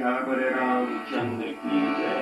सियावर रामचंद्र की जय।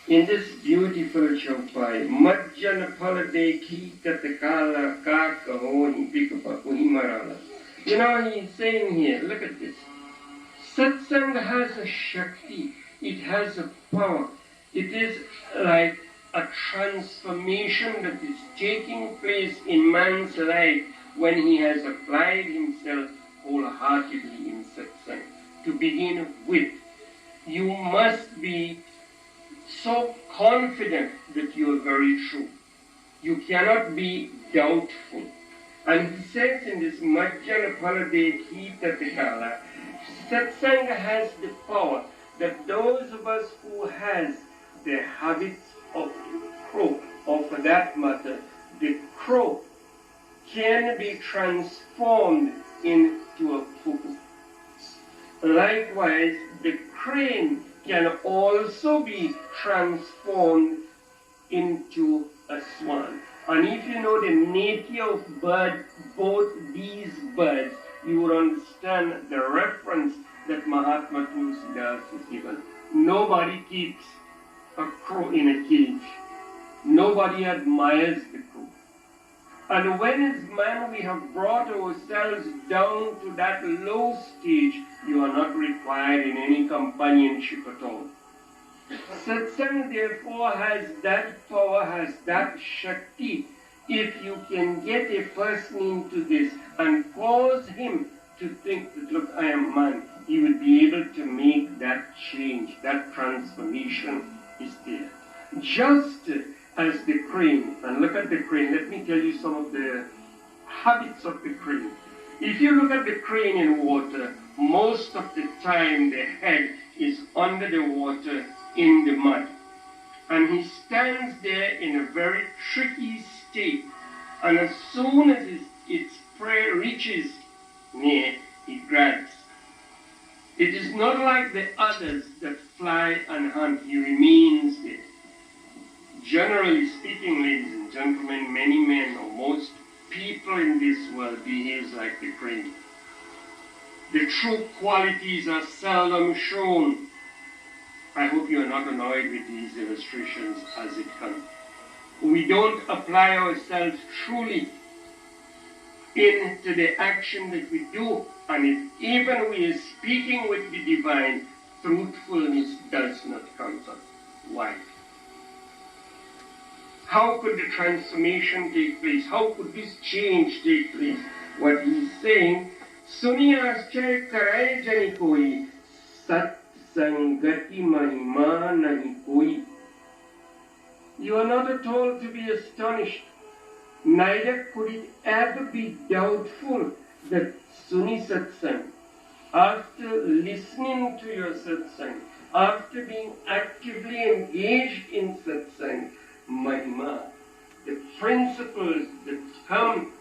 In this beautiful chaupai, Majjana Palade Ki Katakala Kakahoni Pikapaku Imarala. You know, he's saying here, look at this. Satsang has a Shakti, it has a power. It is like a transformation that is taking place in man's life when he has applied himself wholeheartedly in Satsang. To begin with, you must be so confident that you are very true. You cannot be doubtful. And he says in this Majjana Palade Kita Tikala, Satsanga has the power that those of us who has the habits of crow, or for that matter, the crow, can be transformed into a cuckoo. Likewise, the crane can also be transformed into a swan. And if you know the nature of both these birds, you will understand the reference that Mahatma Tulsidas has given. Nobody keeps a crow in a cage. Nobody admires the crow. And when as man we have brought ourselves down to that low stage, you are not required in any companionship at all. Satsang therefore has that power, has that Shakti. If you can get a person into this and cause him to think that, look, I am man, he will be able to make that change, that transformation is there. Just as the crane, and look at the crane, let me tell you some of the habits of the crane. If you look at the crane in water, most of the time the head is under the water in the mud. And he stands there in a very tricky state. And as soon as its prey reaches near, it grabs. It is not like the others that fly and hunt. He remains there. Generally speaking, ladies and gentlemen, many men or most people in this world behaves like the crane. The true qualities are seldom shown. I hope you are not annoyed with these illustrations as it comes. We don't apply ourselves truly into the action that we do, and if even we are speaking with the divine, truthfulness does not come to us. Why? How could the transformation take place? How could this change take place? What he's saying, Suniyashchay karai jani koi, Satsangati mahima nahi koi. You are not at all to be astonished. Neither could it ever be doubtful that Suni Satsang, after listening to your Satsang, after being actively engaged in Satsang, Mahima, the principles that come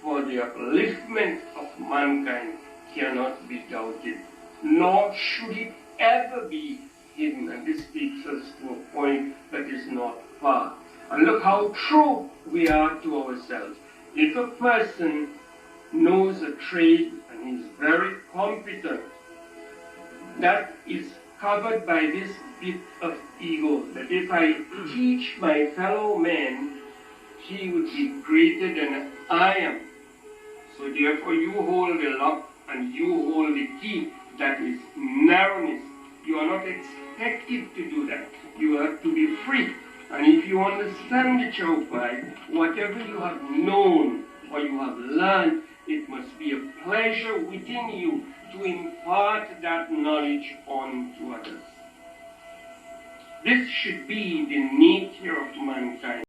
for the upliftment of mankind cannot be doubted, nor should it ever be hidden. And this takes us to a point that is not far. And look how true we are to ourselves. If a person knows a trade and is very competent, that is covered by this bit of ego, that if I teach my fellow man, he would be greater than I am. So therefore you hold the lock and you hold the key. That is narrowness. You are not expected to do that. You have to be free. And if you understand the Chaupai, whatever you have known or you have learned, it must be a pleasure within you to impart that knowledge on to others. This should be the nature of mankind.